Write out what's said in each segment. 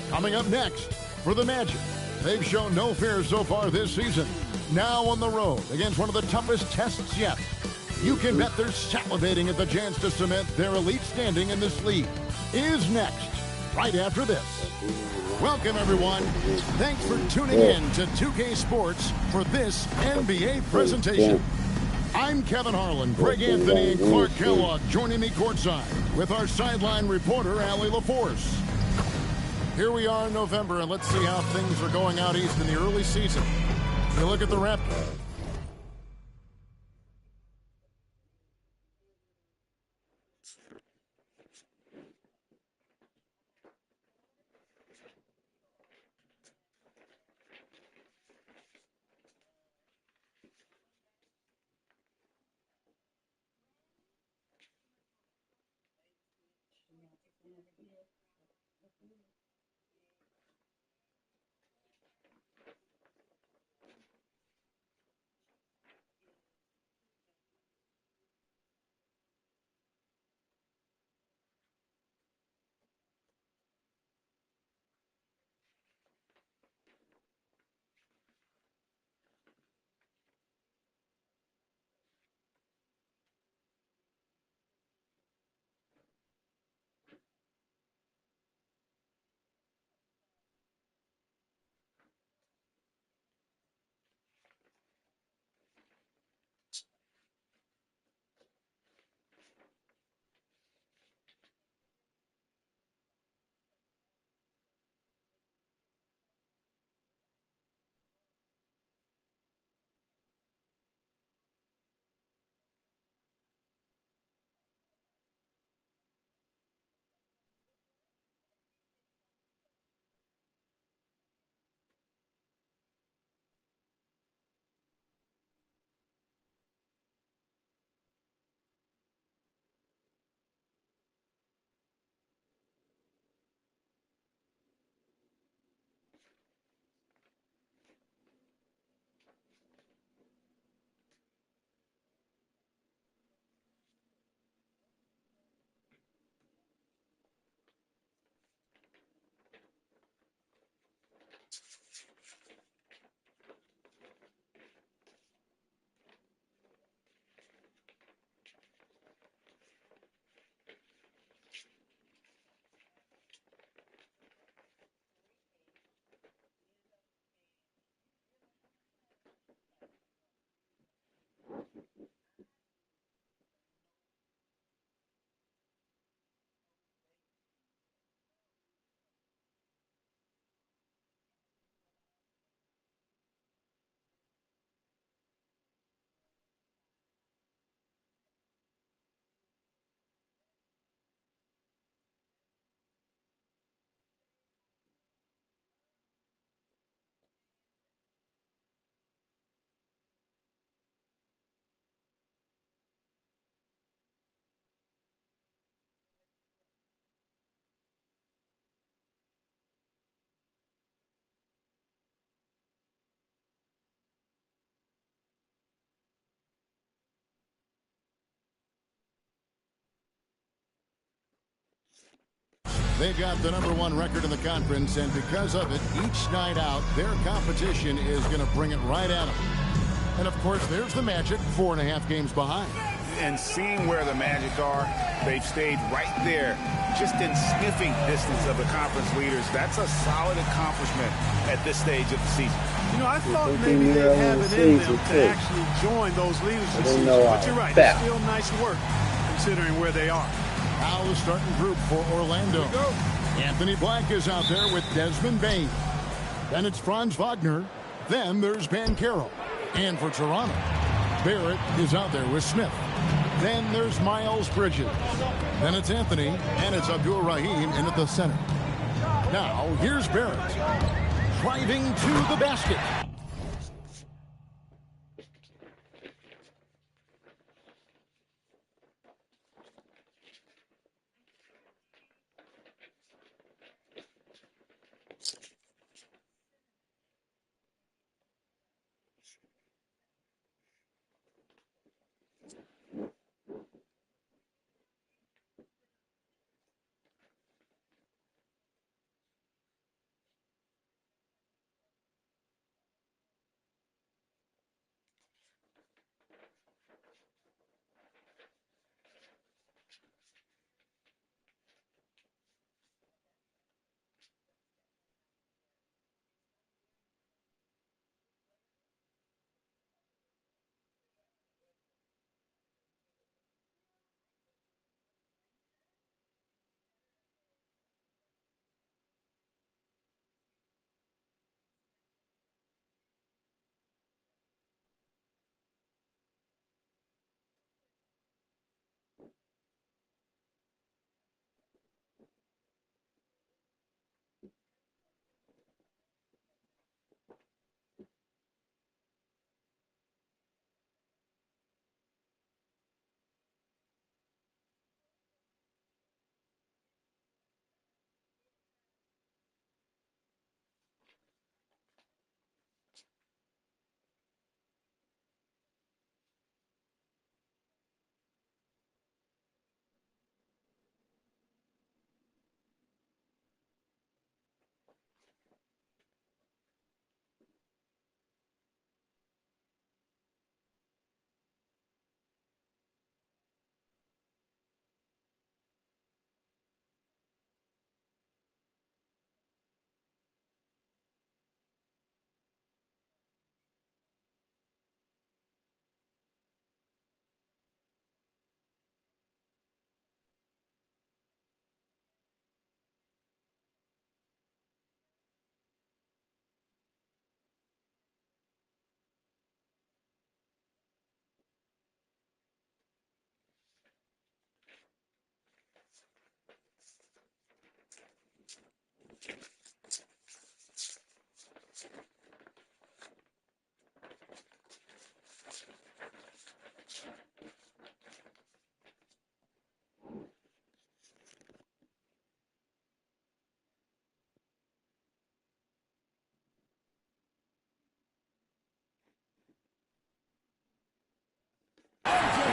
Coming up next, for the Magic, they've shown no fear so far this season. Now on the road against one of the toughest tests yet. You can bet they're salivating at the chance to cement their elite standing in this league. Is next, right after this. Welcome, everyone. Thanks for tuning in to 2K Sports for this NBA presentation. I'm Kevin Harlan, Greg Anthony, and Clark Kellogg joining me courtside with our sideline reporter, Allie LaForce. Here we are in November, and let's see how things are going out east in the early season. You look at the Raptors. They've got the #1 record in the conference, and because of it, each night out, their competition is going to bring it right at them. And, of course, there's the Magic, 4.5 games behind. And seeing where the Magic are, they've stayed right there, just in sniffing distance of the conference leaders. That's a solid accomplishment at this stage of the season. You know, I thought maybe they'd have it in them to actually join those leaders this season. But you're right, it's still nice work considering where they are. Now the starting group for Orlando. Anthony Black is out there with Desmond Bain. Then it's Franz Wagner. Then there's Banchero. And for Toronto, Barrett is out there with Smith. Then there's Miles Bridges. Then it's Anthony, and it's Abdul Rahim in at the center. Now here's Barrett driving to the basket.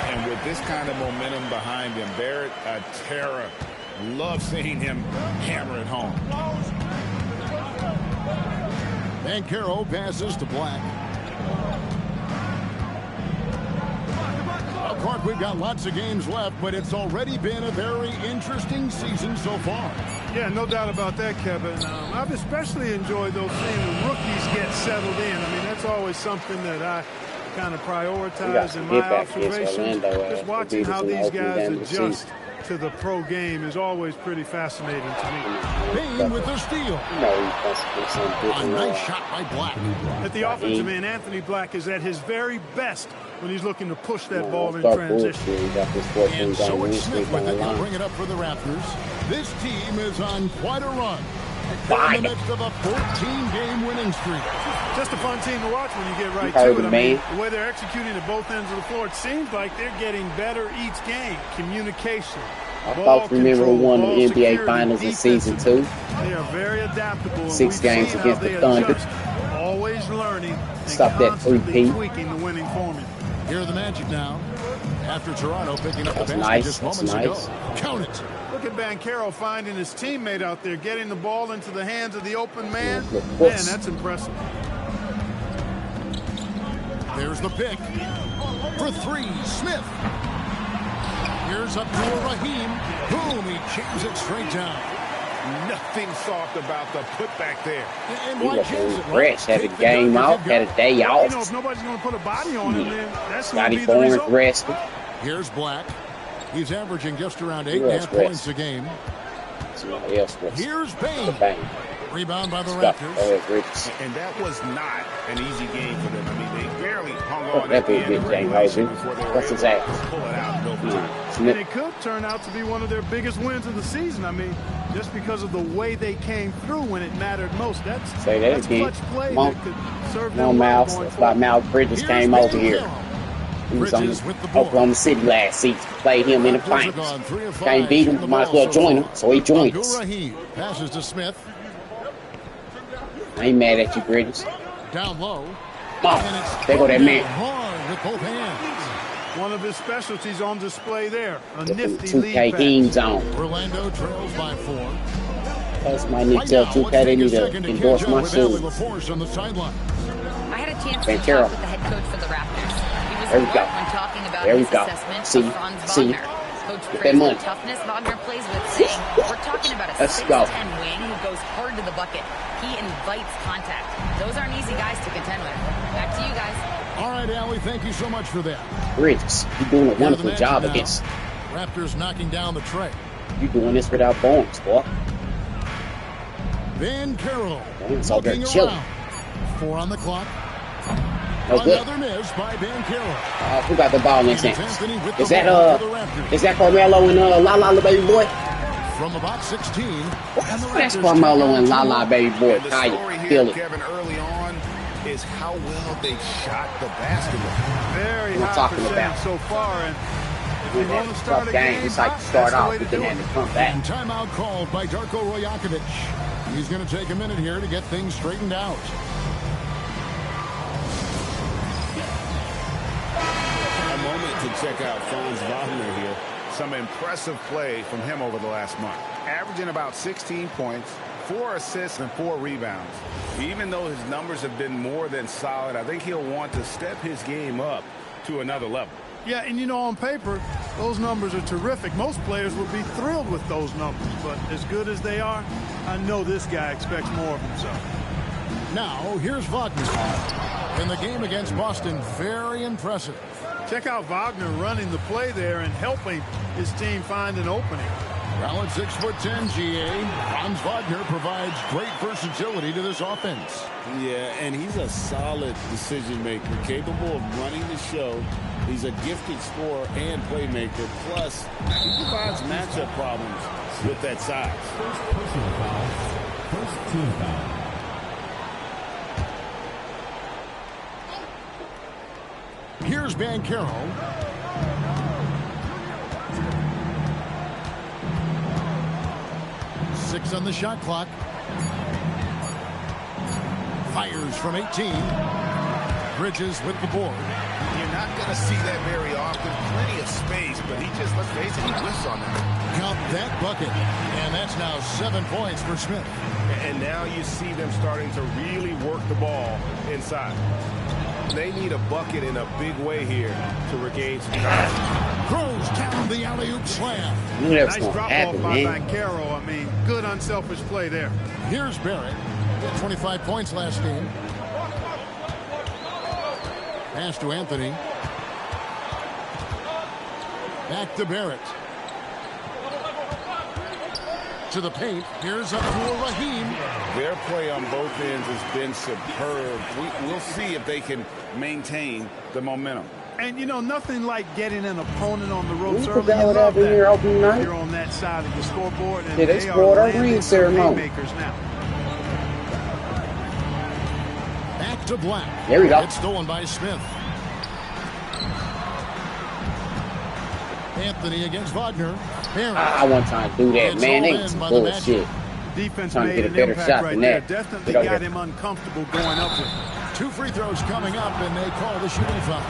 And with this kind of momentum behind him, Barrett, a terror. Love seeing him hammer it home. Banchero passes to Black. Of course, we've got lots of games left, but it's already been a very interesting season so far. Yeah, no doubt about that, Kevin. I've especially enjoyed those seeing the rookies get settled in. I mean, that's always something that I kind of prioritize in my observations. Just watching how these guys adjust to the pro game is always pretty fascinating to me. Bain with the steal. A nice shot by Black. At the offensive end, Anthony Black is at his very best when he's looking to push that ball in transition. And so it's Smith with it to bring it up for the Raptors. This team is on quite a run. In the midst of a 14-game winning streak. Just a fun team to watch when you get right to it. I mean, the way they're executing at both ends of the floor, it seems like they're getting better each game. Communication. I thought remember who won the NBA Finals in Season 2. They are very adaptable. 6 games against the Thunder. Always learning. Stop that 3P. Tweaking the winning formula. Here are the Magic now. After Toronto picking up the basket just moments ago. Count it. Look at Banchero finding his teammate out there, getting the ball into the hands of the open man. Man, that's impressive. There's the pick. For 3, Smith. Here's up to Raheem. Boom, he jams it straight down. Nothing soft about the putback there. And why jams it? Fresh, had a game off, had a day off. You know, if nobody's going to put a body on him, then that's going to be Scotty the Barnes result. rested. Here's Black. He's averaging just around 8.5 points a game. Somebody else rested. Here's Bain. Rebound by the Raptors. And that was not an easy game for them. I mean, they barely hung on That at the big end of James regulation Harden. before they were What's able his to ass? pull it out in overtime. And it could turn out to be one of their biggest wins of the season. I mean, just because of the way they came through when it mattered most. That's clutch play that could serve them well going forward. Miles Bridges came over here. He was on Oklahoma City last season. Played him in the finals. Can't beat him, might as well join him. So he joined us. Passes to Smith. I ain't mad at you, Bridges. Down low. Oh, there go that man. Hard with both hands. One of his specialties on display there. A nifty 2K lead game zone. Orlando trails by 4. That's my need to tell 2K they need to endorse my shoes. On the sideline. I had a chance to talk with the head coach for the Raptors. He was There we correct go. when talking about There we his go. assessment See, of Franz see. Wagner. Coach Get that praised money. the toughness Wagner plays with, saying, we're talking about a Let's 6'10 go. wing who goes hard to the bucket. He invites contact. Those aren't easy guys to contend with. Back to you guys. All right, Allie, thank you so much for that. Bridges, you doing a wonderful job now. against. Raptors knocking down the tray. You doing this without bones, boy. Banchero It's all looking there chilling. around. 4 on the clock. No good. Another miss by Banchero. Who got the ball in his And it's hands? Anthony with Is the that ball for the Raptors. is that Carmelo and La Baby Boy? From about 16. And the That's Raptors Carmelo and take La Baby Boy. And the How story you here, feel it? Kevin, early on is how well they shot the basketball. Very We're high talking percentage about. so far. And if you want to Tough start a game. game, It's like hot, to start that's the off way to with do and it. then to come back. And timeout called by Darko Rojakovic. He's going to take a minute here to get things straightened out. A moment to check out Franz Wagner here. Some impressive play from him over the last month. Averaging about 16 points, 4 assists, and 4 rebounds. Even though his numbers have been more than solid, I think he'll want to step his game up to another level. Yeah, and you know, on paper, those numbers are terrific. Most players would be thrilled with those numbers, but as good as they are, I know this guy expects more of himself. Now, here's Wagner. In the game against Boston, very impressive. Check out Wagner running the play there and helping his team find an opening. Well, at 6'10", GA, Franz Wagner provides great versatility to this offense. Yeah, and he's a solid decision maker, capable of running the show. He's a gifted scorer and playmaker. Plus, he provides matchup problems with that size. First team foul. Here's Banchero. Six on the shot clock. Fires from 18. Bridges with the board. You're not going to see that very often. Plenty of space, but he just, let's face it, he whiffs on that. Count that bucket. And that's now 7 points for Smith. And now you see them starting to really work the ball inside. They need a bucket in a big way here to regain some time. Throws down the alley-oop slam. Nice drop off by Banchero. I mean, good unselfish play there. Here's Barrett. He had 25 points last game. Pass to Anthony. Back to Barrett. To the paint. Here's Abdul-Rahim. Their play on both ends has been superb. We'll see if they can maintain the momentum. And, you know, nothing like getting an opponent on the ropes Look early. at what happened here opening night. You're on that side of the scoreboard, and Yeah, they scored our ring ceremony. Makers now. Back to Black. There we go. It's stolen by Smith. Anthony against Wagner. I want time to do that, man. They was bullshit. Defense Trying to made get a an better impact shot right than there. that. Definitely got him uncomfortable going up with it. 2 free throws coming up, and they call the shooting foul.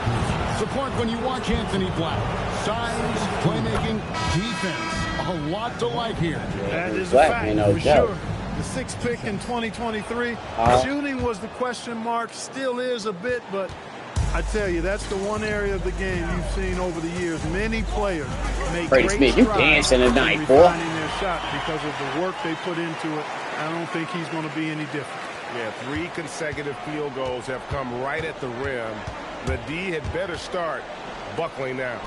Support when you watch Anthony Black. Size, playmaking, defense. A lot to like here. That is a Black, fact, man, no for doubt. sure. The 6th pick in 2023. Shooting was the question mark. Still is a bit, but I tell you, that's the one area of the game you've seen over the years. Many players make Brady great Smith, you strides dancing tonight, in boy. refining their shot because of the work they put into it. I don't think he's going to be any different. Yeah, 3 consecutive field goals have come right at the rim. The D had better start buckling down.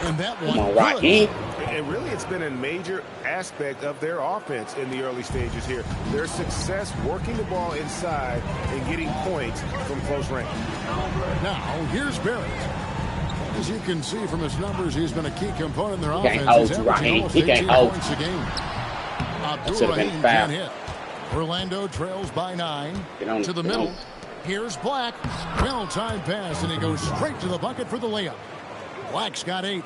And that one. Come on, Rocky. And really, it's been a major aspect of their offense in the early stages here. Their success working the ball inside and getting points from close range. Now, here's Barrett. As you can see from his numbers, he's been a key component in their He can't offense. hold you, Rocky. Almost He can't 18 hold. points a game. Should have been Abdul-Rahim foul. can't hit. Orlando trails by 9. To the middle. Here's Black. Well-timed pass, and he goes straight to the bucket for the layup. Black's got 8.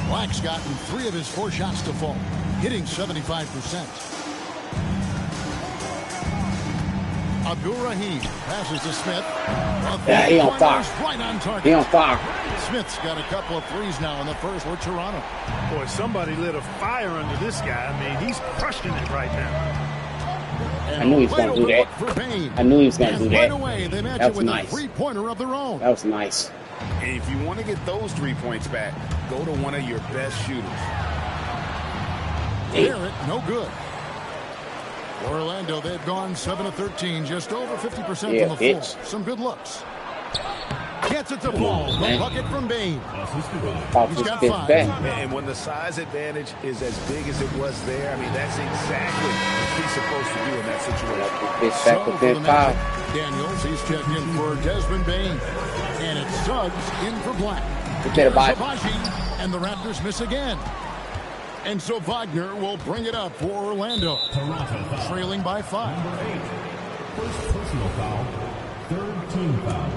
Black's gotten 3 of his 4 shots to fall, hitting 75%. Abdul-Rahim passes to Smith. Yeah, he on fire. Right on target. He on fire. Smith's got a couple of threes now in the first for Toronto. Boy, somebody lit a fire under this guy. I mean, he's crushing it right now. I knew he was going to do that. I knew he was going to do Right that. away, they match That it was with nice. a three-pointer of their own. That was nice. And if you want to get those 3 points back, go to one of your best shooters. Barrett, no good. Orlando, they've gone 7 of 13, just over 50% from the floor. Some good looks. Gets it to Paul. The bucket from Bain. He's got 5. And when the size advantage is as big as it was there, I mean, that's exactly what he's supposed to do in that situation. So for the Magic, Daniels, he's checked in for Desmond Bain. And it's Suggs in for Black. Sabaji, and the Raptors miss again. And so Wagner will bring it up for Orlando. Trailing by 5. Number 8. First personal foul. Third team foul.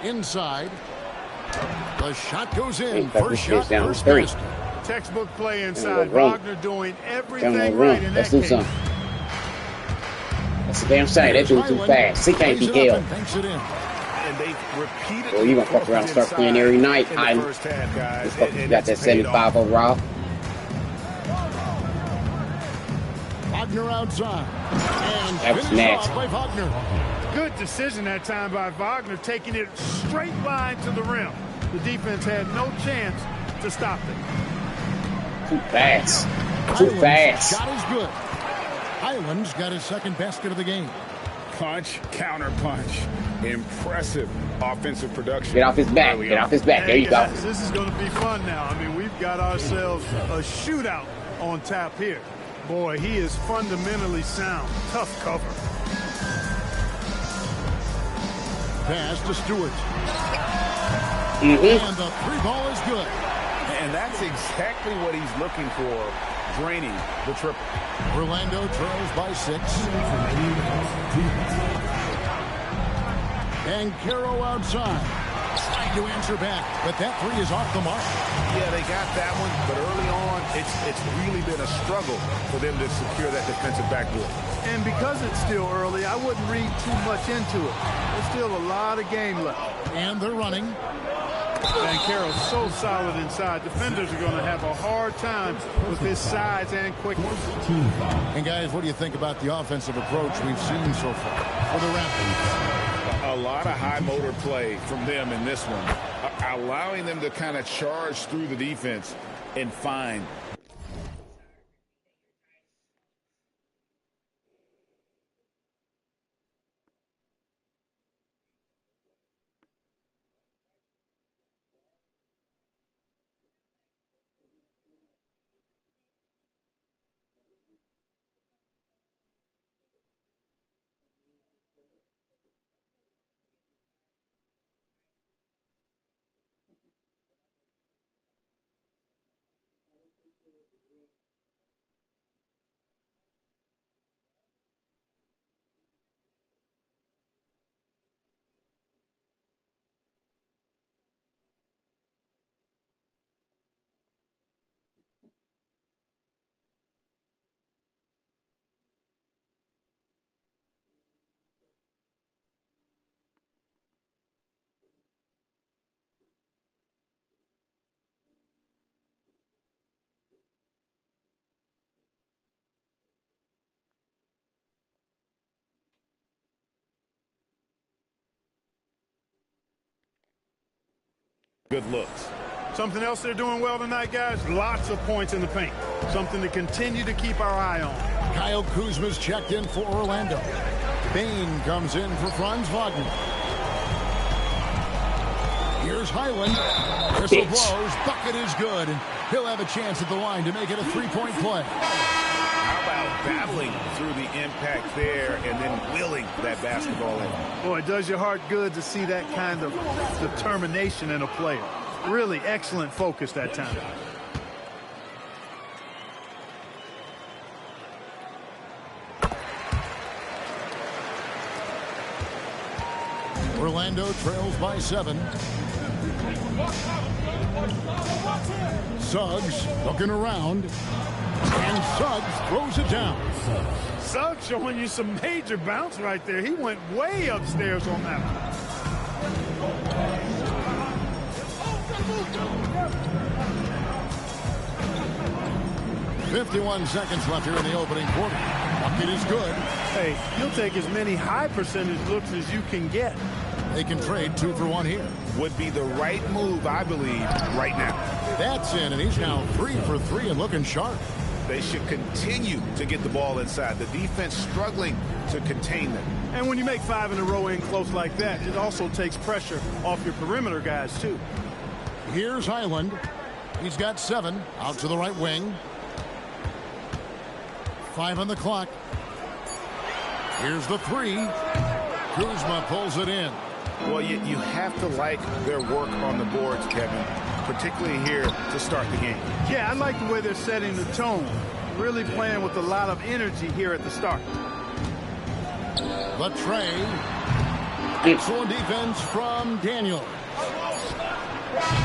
Inside. The shot goes in. First shot, down first 3. basket. Textbook play inside. Wagner doing everything right in that Let's do case. something. That's the damn shame. That dude too fast. He can't be killed. And they repeated. Well, you gonna fuck around and start playing every night. I got that 75 overall. Wagner outside. And That was finished nasty. off by Wagner. Good decision that time by Wagner, taking it straight line to the rim. The defense had no chance to stop it. Too fast. Too fast. Shot is good. Highland's got his second basket of the game. Punch, counter punch. Impressive offensive production. Get off his back. Get off his back. There you go. This is going to be fun now. I mean, we've got ourselves a shootout on tap here. Boy, he is fundamentally sound. Tough cover. Pass to Stewart. Mm-hmm. And the 3 ball is good. And that's That's exactly what he's looking for, draining the triple. Orlando trails by 6. And Caro outside. Trying to answer back, but that 3 is off the mark. Yeah, they got that one, but early on, it's really been a struggle for them to secure that defensive backboard. And because it's still early, I wouldn't read too much into it. There's still a lot of game left. And they're running. Banchero's so solid inside. Defenders are going to have a hard time with his size and quickness. And guys, what do you think about the offensive approach we've seen so far for the Raptors? A lot of high motor play from them in this one, allowing them to kind of charge through the defense and find. Good looks. Something else they're doing well tonight, guys, lots of points in the paint. Something to continue to keep our eye on. Kyle Kuzma's checked in for Orlando. Bain comes in for Franz Wagner. Here's Highland. Whistle blows. Bucket is good. And he'll have a chance at the line to make it a 3-point play. How about battling through the impact there and then willing that basketball in? Boy, it does your heart good to see that kind of determination in a player. Really excellent focus that time. Orlando trails by 7. Suggs looking around. And Suggs throws it down. Suggs showing you some major bounce right there. He went way upstairs on that one. 51 seconds left here in the opening quarter. Bucket is good. Hey, you'll take as many high percentage looks as you can get. They can trade 2 for 1 here. Would be the right move, I believe, right now. That's in, and he's now 3 for 3 and looking sharp. They should continue to get the ball inside. The defense struggling to contain them. And when you make 5 in a row in close like that, it also takes pressure off your perimeter guys, too. Here's Highland. He's got 7 out to the right wing. 5 on the clock. Here's the 3. Kuzma pulls it in. Well, you have to like their work on the boards, Kevin, particularly here to start the game. Yeah, I like the way they're setting the tone. Really playing with a lot of energy here at the start. The tray. Excellent defense from Daniel.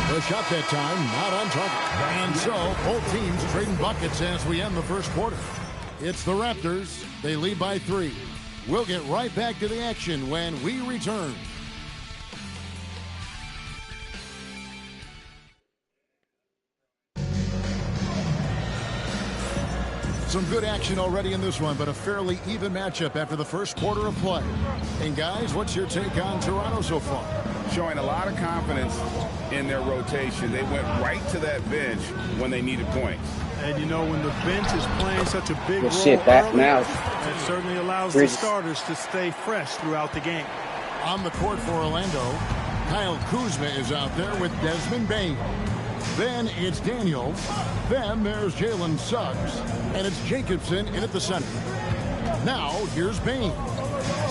The shot that time, not on target. And so, both teams trading buckets as we end the first quarter. It's the Raptors. They lead by 3. We'll get right back to the action when we return. Some good action already in this one, but a fairly even matchup after the first quarter of play. And guys, what's your take on Toronto so far? Showing a lot of confidence in their rotation. They went right to that bench when they needed points. And you know, when the bench is playing such a big role back early, now. that certainly allows the starters to stay fresh throughout the game. On the court for Orlando, Kyle Kuzma is out there with Desmond Bain. Then it's Daniel. Then there's Jalen Suggs. And it's Jacobson in at the center. Now, here's Bain.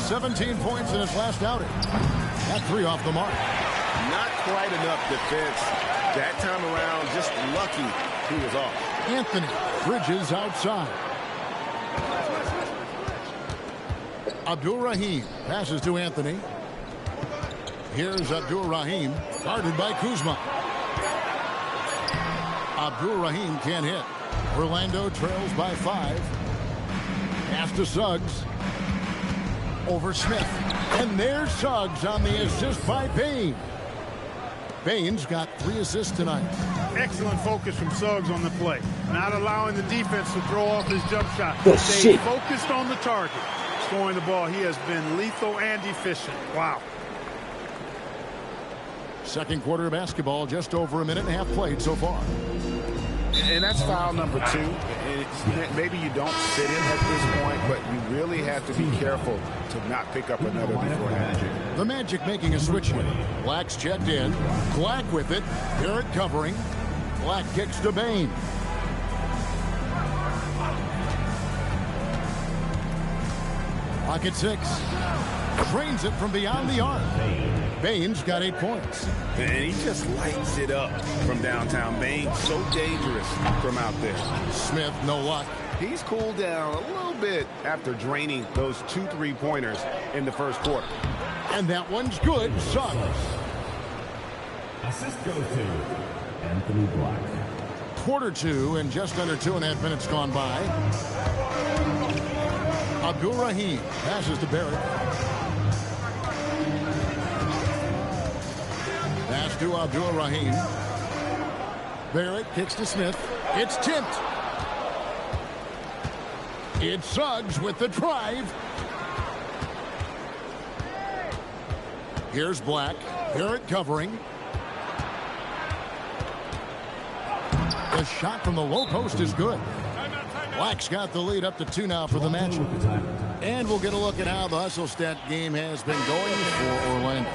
17 points in his last outing. That 3 off the mark. Not quite enough defense. That time around, just lucky he was off. Anthony Bridges outside. Abdul-Rahim passes to Anthony. Here's Abdul-Rahim, guarded by Kuzma. Abdul-Rahim can't hit. Orlando trails by 5. Pass to Suggs. Over Smith. And there's Suggs on the assist by Bane. Bane's got 3 assists tonight. Excellent focus from Suggs on the play. Not allowing the defense to throw off his jump shot. Stay focused on the target. Scoring the ball, he has been lethal and efficient. Wow. Second quarter of basketball, just over a minute and a half played so far. And that's foul number 2. Maybe you don't sit in at this point, but you really have to be careful to not pick up another beforehand. The Magic making a switch here. Black's checked in. Black with it. Barrett covering. Black kicks to Bane. Pocket 6. Trains it from beyond the arc. Bane's got 8 points. And he just lights it up from downtown. Bane, so dangerous from out there. Smith, no luck. He's cooled down a little bit after draining those 2 3-pointers in the first quarter. And that one's good. Suggs. Assist goes to Anthony Black. Quarter 2 and just under 2.5 minutes gone by. Abdul-Rahim passes to Barrett. Pass to Abdul-Rahim. Barrett kicks to Smith. It's tipped. It's Suggs with the drive. Here's Black. Barrett covering. The shot from the low post is good. Black's got the lead up to 2 now for the Magic. And we'll get a look at how the hustle stat game has been going for Orlando.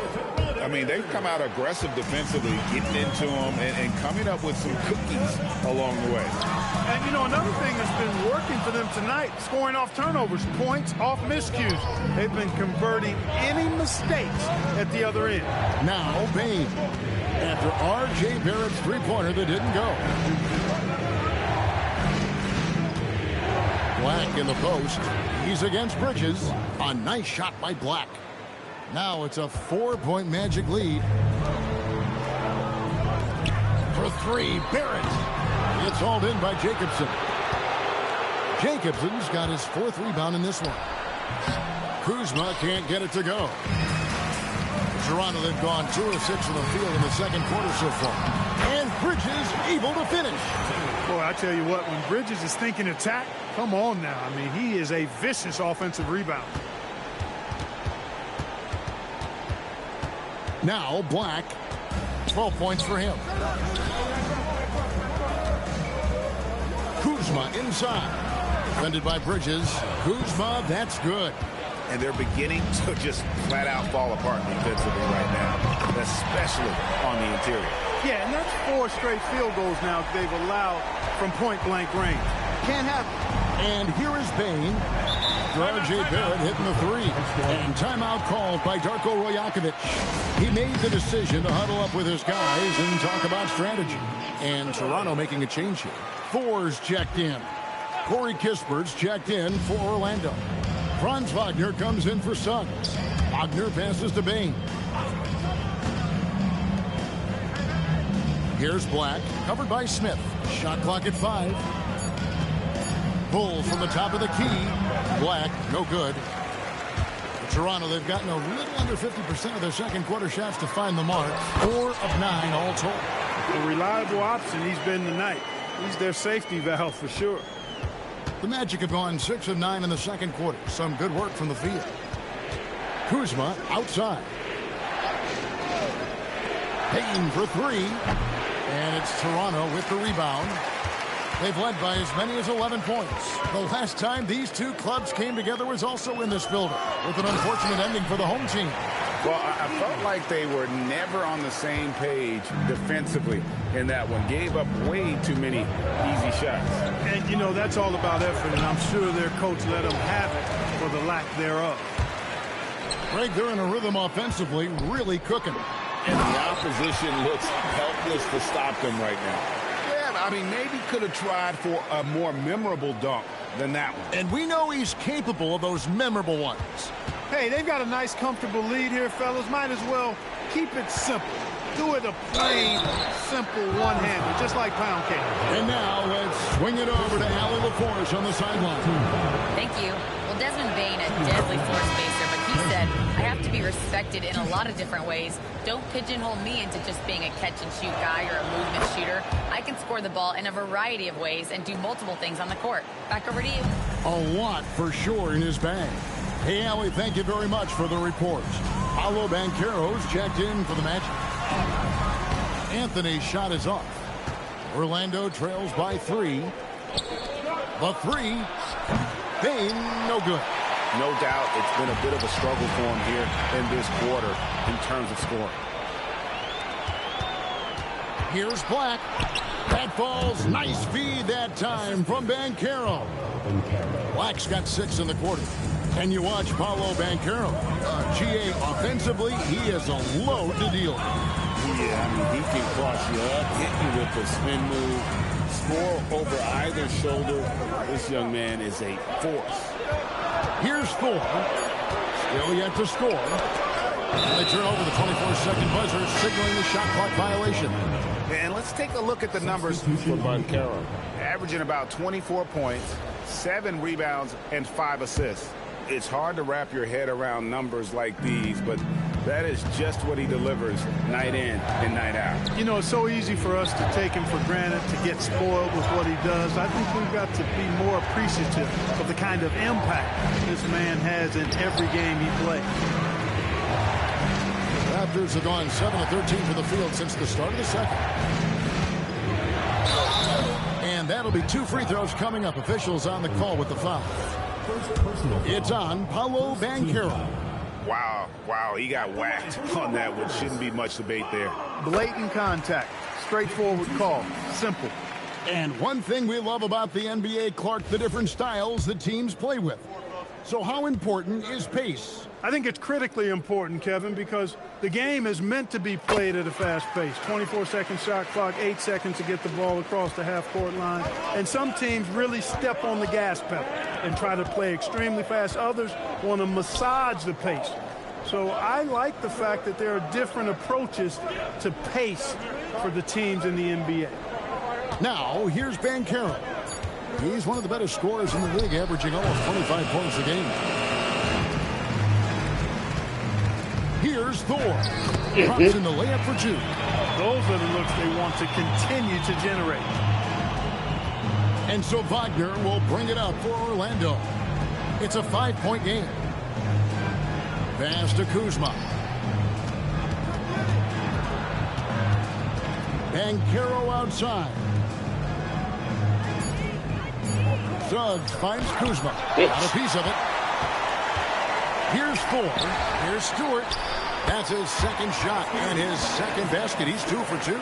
I mean, they've come out aggressive defensively, getting into them and coming up with some cookies along the way. And, you know, another thing that's been working for them tonight, scoring off turnovers, points off miscues. They've been converting any mistakes at the other end. Now, Bane. After R.J. Barrett's 3-pointer that didn't go. Black in the post. He's against Bridges. A nice shot by Black. Now it's a 4-point Magic lead. For 3, Barrett. It's hauled in by Jacobson. Jacobson's got his 4th rebound in this one. Kuzma can't get it to go. Toronto, they've gone 2 of 6 from the field in the second quarter so far. And Bridges able to finish. Boy, I tell you what, when Bridges is thinking attack, come on now. I mean, he is a vicious offensive rebounder. Now Black, 12 points for him. Kuzma inside. Defended by Bridges. Kuzma, that's good. And they're beginning to just flat out fall apart defensively right now, especially on the interior. Yeah, and that's 4 straight field goals now they've allowed from point-blank range. Can't happen. And here is Bane. R.J. Barrett hitting the 3. And timeout called by Darko Rajakovic. He made the decision to huddle up with his guys and talk about strategy. And Toronto making a change here. 4's checked in. Corey Kispert's checked in for Orlando. Franz Wagner comes in for Suggs. Wagner passes to Bane. Here's Black, covered by Smith. Shot clock at 5. Bull from the top of the key. Black, no good. Toronto, they've gotten a little under 50% of their second quarter shots to find the mark. 4 of 9 all told. A reliable option he's been tonight. He's their safety valve for sure. The Magic have gone 6 of 9 in the second quarter. Some good work from the field. Kuzma outside. Payton for 3. And it's Toronto with the rebound. They've led by as many as 11 points. The last time these two clubs came together was also in this building, with an unfortunate ending for the home team. Well, I felt like they were never on the same page defensively in that one. Gave up way too many easy shots. And, you know, that's all about effort, and I'm sure their coach let them have it for the lack thereof. Greg, they're in a rhythm offensively, really cooking. And the opposition looks helpless to stop them right now. Yeah, I mean, maybe could have tried for a more memorable dunk than that one. And we know he's capable of those memorable ones. Hey, they've got a nice, comfortable lead here, fellas. Might as well keep it simple. Do it a plain, simple one-hander, just like pound cake. And now let's swing it over to Allie LaForce on the sideline. Thank you. Well, Desmond Bain, a deadly floor spacer, but he said, I have to be respected in a lot of different ways. Don't pigeonhole me into just being a catch-and-shoot guy or a movement shooter. I can score the ball in a variety of ways and do multiple things on the court. Back over to you. A lot for sure in his bag. Hey, Allie, thank you very much for the reports. Paolo Banchero's checked in for the Magic. Anthony's shot is off. Orlando trails by 3. The 3. Bain, no good. No doubt it's been a bit of a struggle for him here in this quarter in terms of scoring. Here's Black. That falls. Nice feed that time from Banchero. Black's got 6 in the quarter. And you watch Paolo Banchero. GA offensively, he is a load to deal with. Yeah, I mean, he can cross you up, hit you with a spin move, score over either shoulder. This young man is a force. Here's Thor. Still yet to score. And they turn over the 24-second buzzer, signaling the shot clock violation. And let's take a look at the numbers for Banchero. Averaging about 24 points, 7 rebounds, and 5 assists. It's hard to wrap your head around numbers like these, but that is just what he delivers night in and night out. You know, it's so easy for us to take him for granted, to get spoiled with what he does. I think we've got to be more appreciative of the kind of impact this man has in every game he plays. Raptors have gone 7 of 13 for the field since the start of the second. And that'll be 2 free throws coming up. Officials on the call with the foul. It's on Paolo Banchero. Wow, he got whacked on that, which shouldn't be much debate there. Blatant contact, straightforward call, simple. And one thing we love about the NBA, Clark, the different styles that teams play with. So how important is pace? I think it's critically important, Kevin, because the game is meant to be played at a fast pace. 24-second shot clock, 8 seconds to get the ball across the half-court line. And some teams really step on the gas pedal and try to play extremely fast. Others want to massage the pace. So I like the fact that there are different approaches to pace for the teams in the NBA. Now, here's Banchero. He's one of the better scorers in the league, averaging almost 25 points a game. Here's Thor. Drops in the layup for 2. Those are the looks they want to continue to generate. And so Wagner will bring it up for Orlando. It's a 5-point game. Pass to Kuzma. Banchero outside. Suggs finds Kuzma. Got a piece of it. Here's 4. Here's Stewart. That's his second shot and his second basket. He's 2 for 2.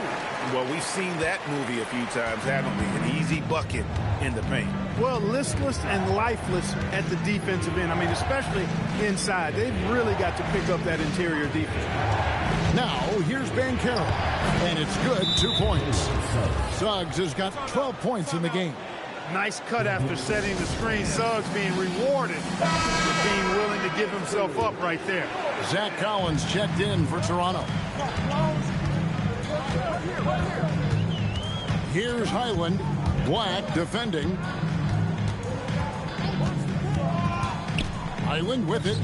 Well, we've seen that movie a few times, haven't we? An easy bucket in the paint. Well, listless and lifeless at the defensive end. I mean, especially inside. They've really got to pick up that interior defense. Now, here's Banchero. And it's good, 2 points. Suggs has got 12 points in the game. Nice cut after setting the screen. Suggs being rewarded for being willing to give himself up right there. Zach Collins checked in for Toronto. Here's Highland. Black defending. Highland with it.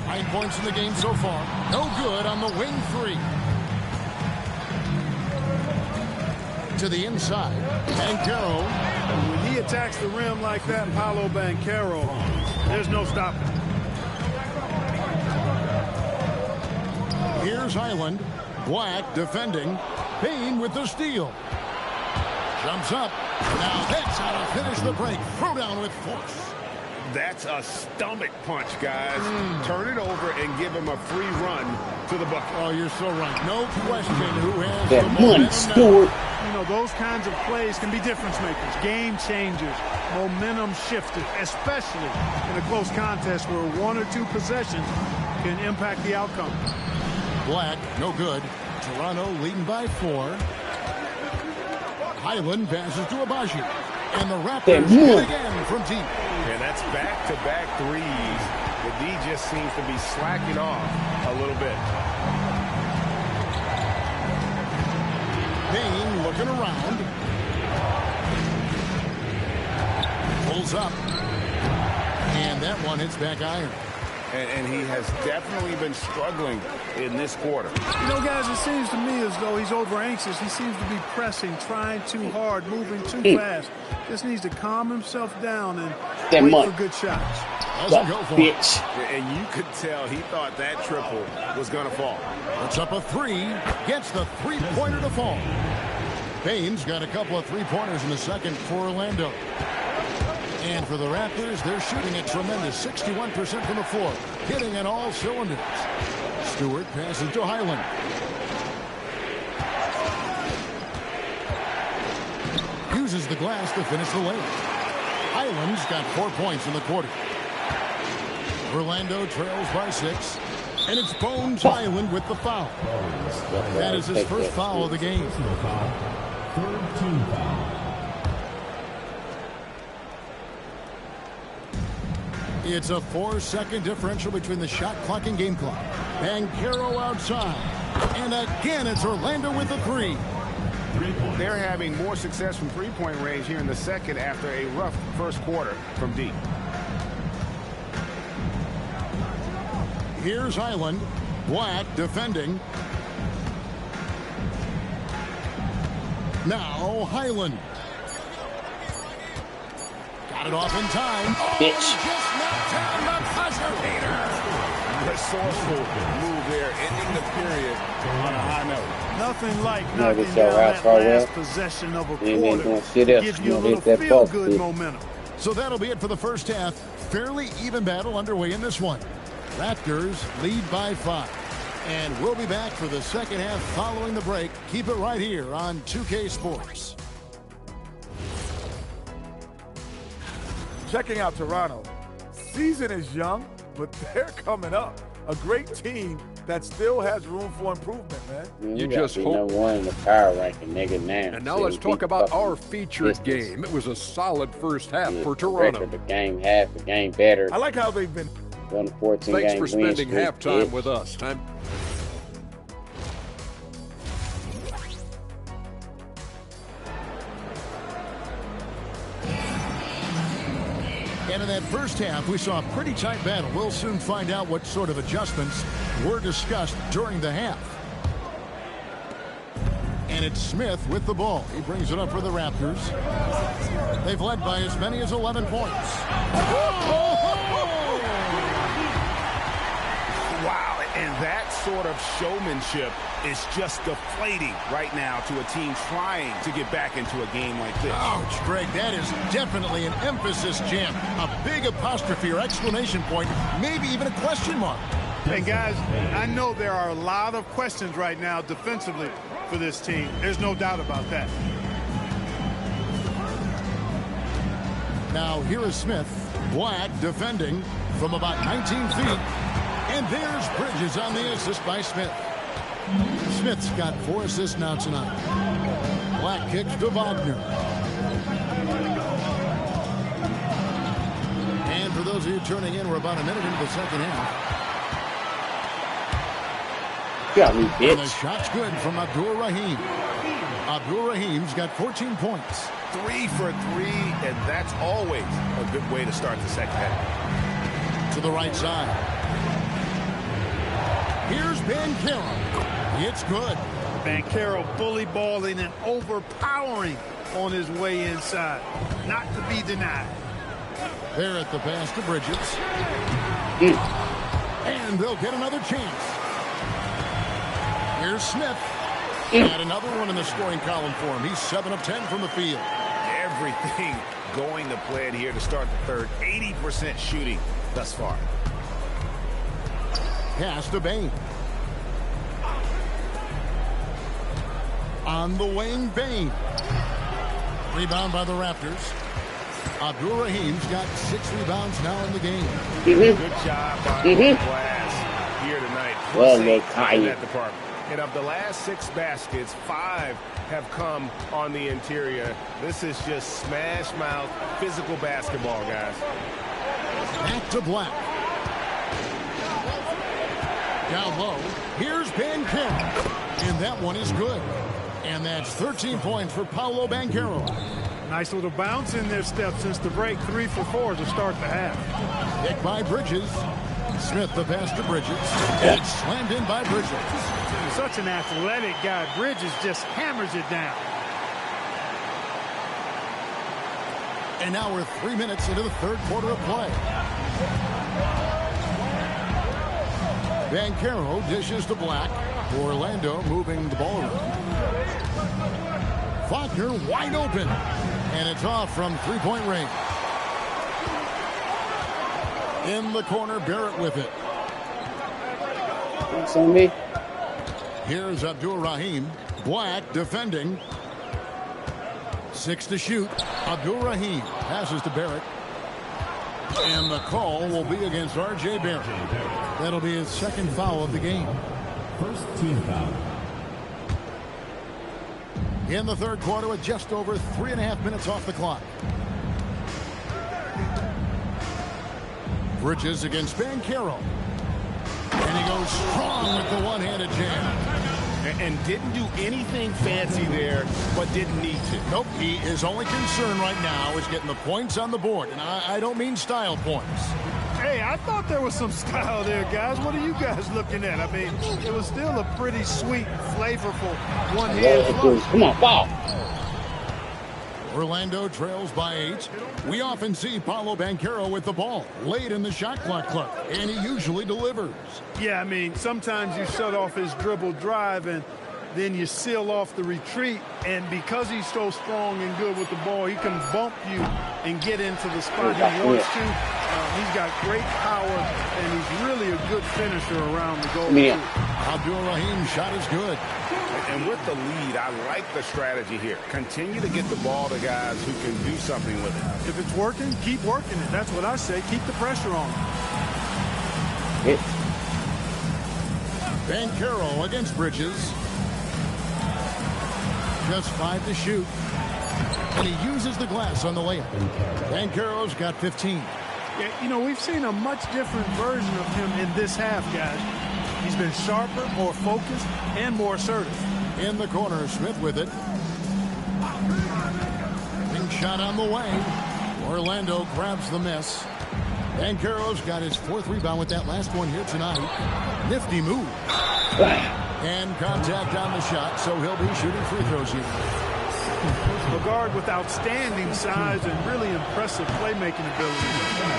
9 points in the game so far. No good on the wing 3. To the inside. Banchero. When he attacks the rim like that, Paolo Banchero, there's no stopping. Here's Highland. Black defending. Payne with the steal. Jumps up. Now that's how to finish the break. Throw down with force. That's a stomach punch, guys. Turn it over and give him a free run to the bucket. Oh, you're so right. No question who has that the money, Stewart. You know, those kinds of plays can be difference makers, game changers, momentum shifters, especially in a close contest where 1 or 2 possessions can impact the outcome. Black, no good. Toronto leading by 4. Highland passes to Abaji. And the Raptors hit again from deep. And that's back-to-back threes. The D just seems to be slacking off a little bit. Bain looking around. Pulls up. And that one hits back iron. And he has definitely been struggling in this quarter. You know, guys, it seems to me as though he's over anxious. He seems to be pressing, trying too hard, moving too fast. Just needs to calm himself down and wait for good shots. Bitch. And you could tell he thought that triple was going to fall. Puts up a 3, gets the three-pointer to fall. Bain's got a couple of three-pointers in the second for Orlando. And for the Raptors, they're shooting a tremendous 61% from the floor, hitting on all cylinders. Stewart passes to Highland. Uses the glass to finish the lane. Highland's got 4 points in the quarter. Orlando trails by 6. And it's Bones Highland with the foul. That is his first foul of the game. Third team foul. It's a 4-second differential between the shot clock and game clock. Banchero outside. And again, it's Orlando with the 3. They're having more success from three-point range here in the second after a rough first quarter from deep. Here's Highland. Black defending. Now Highland. Got it off in time. Bitch. Just knocked down the buzzer beater. Resourceful move there, ending the period on a high note. Nothing like Yeah, knocking this down your that house right last there. possession of a You ain't quarter doing shit to else. give You you a gonna little hit that feel-good post, momentum. So that'll be it for the first half. Fairly even battle underway in this one. Raptors lead by 5. And we'll be back for the second half following the break. Keep it right here on 2K Sports. Checking out Toronto. Season is young, but they're coming up. A great team that still has room for improvement, man. You just hope. Number 1 in the power ranking, nigga, now. And now let's talk about our featured game. It was a solid first half for Toronto. The game half, the game better. I like how they've been. Going to 14 Thanks game for spending win halftime streak. with us. And in that first half, we saw a pretty tight battle. We'll soon find out what sort of adjustments were discussed during the half. And it's Smith with the ball. He brings it up for the Raptors. They've led by as many as 11 points. Wow, and that sort of showmanship is just deflating right now to a team trying to get back into a game like this. Ouch, Greg, that is definitely an emphasis jam. A big apostrophe or exclamation point, maybe even a question mark. And guys, I know there are a lot of questions right now defensively for this team. There's no doubt about that. Now here is Smith. Black defending from about 19 feet. And there's Bridges on the assist by Smith. Smith's got 4 assists now tonight. Black kicks to Wagner. And for those of you turning in, we're about a minute into the second half. Got me, bitch. And the shot's good from Abdur-Rahim. Abdur-Rahim's got 14 points. 3 for 3, and that's always a good way to start the second half. To the right side. Here's Banchero. It's good. Banchero bully balling and overpowering on his way inside. Not to be denied. They're at the pass to Bridges. And they'll get another chance. Here's Smith. And another one in the scoring column for him. He's 7 of 10 from the field. Everything going to plan here to start the third. 80% shooting thus far. Pass to Bain. On the wing, Bain. Rebound by the Raptors. Abdur-Rahim's got 6 rebounds now in the game. Good job by the glass here tonight. Well, in look, that department. And of the last 6 baskets, 5 have come on the interior. This is just smash mouth, physical basketball, guys. Back to Black. Down low. Here's Banchero. And that one is good. And that's 13 points for Paolo Banchero. Nice little bounce in their step since the break. 3 for 4 to start the half. Pick by Bridges. Smith the pass to Bridges. And slammed in by Bridges. Such an athletic guy. Bridges just hammers it down. And now we're 3 minutes into the third quarter of play. Banchero dishes to Black. Orlando moving the ball around. Faulkner wide open. And it's off from three-point range. In the corner, Barrett with it. That's on me. Here's Abdul-Rahim. Black defending. 6 to shoot. Abdul-Rahim passes to Barrett. And the call will be against R.J. Barrett. That'll be his second foul of the game. First team foul. In the third quarter with just over 3.5 minutes off the clock. Bridges against Banchero. And he goes strong with the one-handed jam. And didn't do anything fancy there, but didn't need to. Nope, his only concern right now is getting the points on the board. And I don't mean style points. Hey, I thought there was some style there, guys. What are you guys looking at? I mean, it was still a pretty sweet, flavorful one-hand flow. Come on, ball. Orlando trails by 8. We often see Paolo Banchero with the ball late in the shot clock, and he usually delivers. Yeah, I mean, sometimes you shut off his dribble drive and then you seal off the retreat, and because he's so strong and good with the ball, he can bump you and get into the spot he wants to. He's got great power, and he's really a good finisher around the goal. Abdul-Rahim's shot is good. And with the lead, I like the strategy here. Continue to get the ball to guys who can do something with it. If it's working, keep working it. That's what I say. Keep the pressure on. Banchero against Bridges. Just 5 to shoot. And he uses the glass on the layup. Banchero's got 15. Yeah, you know, we've seen a much different version of him in this half, guys. He's been sharper, more focused, and more assertive. In the corner, Smith with it. Big shot on the way. Orlando grabs the miss. Banchero's got his 4th rebound with that last one here tonight. Nifty move. And contact on the shot, so he'll be shooting free throws here. A guard with outstanding size and really impressive playmaking ability.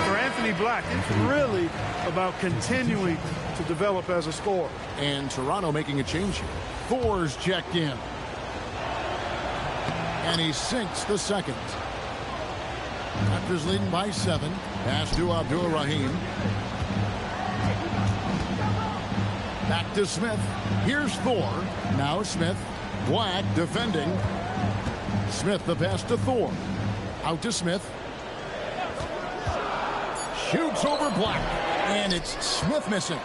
For Anthony Black, it's really about continuing to develop as a scorer. And Toronto making a change here. Thor's checked in. And he sinks the second. Raptors leading by 7. Pass to Abdul-Rahim. Back to Smith. Here's Thor. Now Smith. Black defending. Smith the pass to Thor. Out to Smith. Shoots over Black. And it's Smith missing.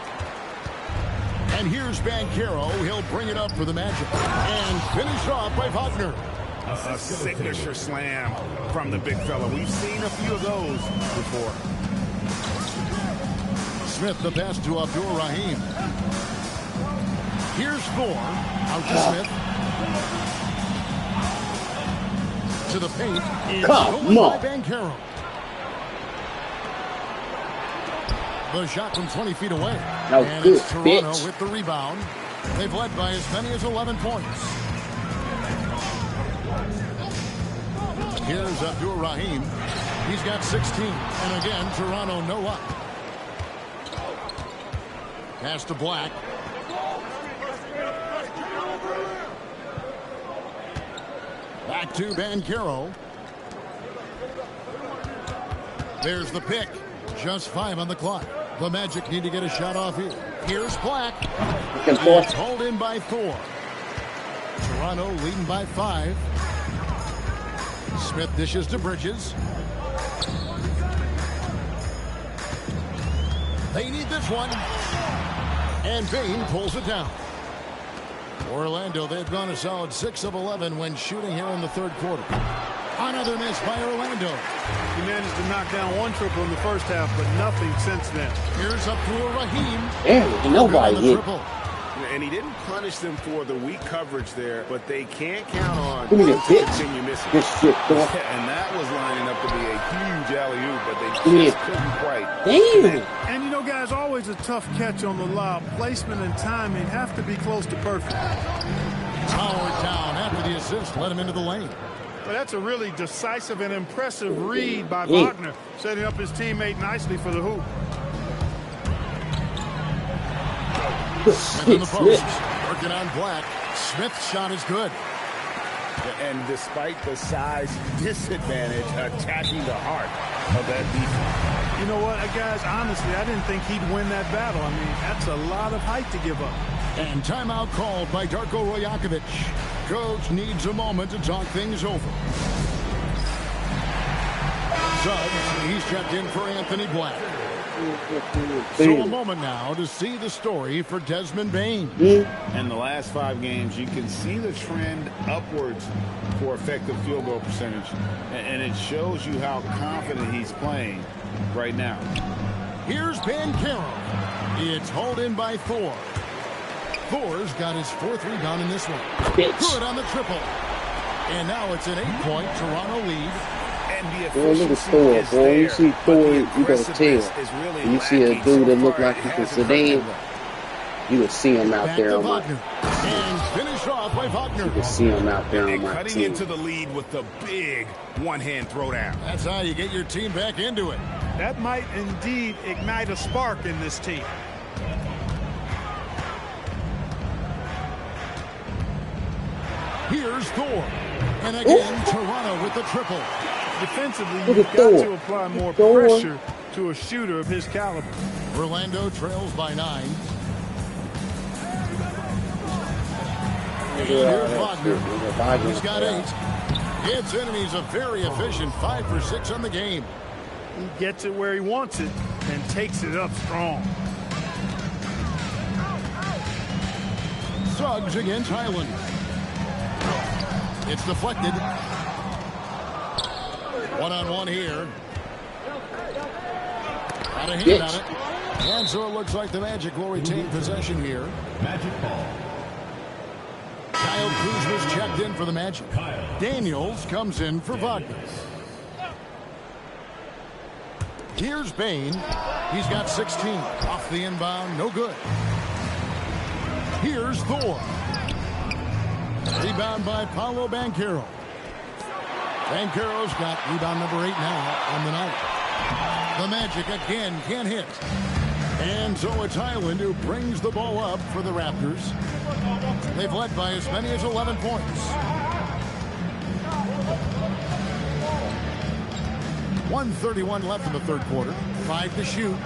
And here's Banchero. He'll bring it up for the Magic. And finished off by Faulkner. A signature slam from the big fella. We've seen a few of those before. Smith the pass to Abdul-Rahim. Here's Thor. Out to Smith. To the paint. Come on. Banchero. The shot from 20 feet away. No and good, it's Toronto bitch. with the rebound. They've led by as many as 11 points. Here's Abdul-Rahim. He's got 16. And again, Toronto no up. Pass to Black. Back to Banchero. There's the pick. Just 5 on the clock. The Magic need to get a shot off here. Here's Black. It's hauled in by Thor. Toronto leading by 5. Smith dishes to Bridges. They need this one. And Bain pulls it down. Orlando, they've gone a solid 6 of 11 when shooting here in the third quarter. Another miss by Orlando. He managed to knock down one triple in the first half, but nothing since then. Here's up to Raheem. Damn, nobody hit. And he didn't punish them for the weak coverage there, but they can't count on Give me the to pitch. continue missing. Good shit, Thor. And that was lining up to be a huge alley-oop, but they just couldn't quite. Damn. And, you know, guys, always a tough catch on the lob. Placement and timing have to be close to perfect. Howard down after the assist, let him into the lane. But that's a really decisive and impressive read by Wagner, setting up his teammate nicely for the hoop. Smith in the post, working on Black. Smith's shot is good. And despite the size disadvantage, attacking the heart of that defense. You know what, guys, honestly, I didn't think he'd win that battle. I mean, that's a lot of height to give up. And timeout called by Darko Rajakovic. Coach needs a moment to talk things over. Suggs, he's checked in for Anthony Black. So a moment now to see the story for Desmond Bane. In the last 5 games, you can see the trend upwards for effective field goal percentage. And it shows you how confident he's playing right now. Here's Banchero. It's hauled in by Thor. Thor's got his 4th rebound in this one. Good on the triple. And now it's an 8-point Toronto lead. Boy, look at Thor, boy. You see Thor, you gotta tell. When you see a dude that look like he's a sedan, you can see him out there on my team. And finished off by Wagner. You can see him out there on my Cutting team. into the lead with the big one-hand throwdown. That's how you get your team back into it. That might indeed ignite a spark in this team. Here's Thor. And again, Toronto with the triple. Defensively, you've got to apply more pressure to a shooter of his caliber. Orlando trails by 9. Here's Wagner. He's got 8. Gets in, and he's a very efficient 5 for 6 on the game. He gets it where he wants it and takes it up strong. Suggs against Highland. It's deflected. One-on-one here. Got a hand on it. And so it looks like the Magic will retain possession here. Magic ball. Kyle Kuzma's checked in for the Magic. Daniels comes in for Wagner. Here's Bane. He's got 16. Off the inbound, no good. Here's Thor. Rebound by Paolo Banchero. Banchero's got rebound number 8 now on the night. The Magic again can't hit. And so it's Highland who brings the ball up for the Raptors. They've led by as many as 11 points. 1:31 left in the third quarter. 5 to shoot.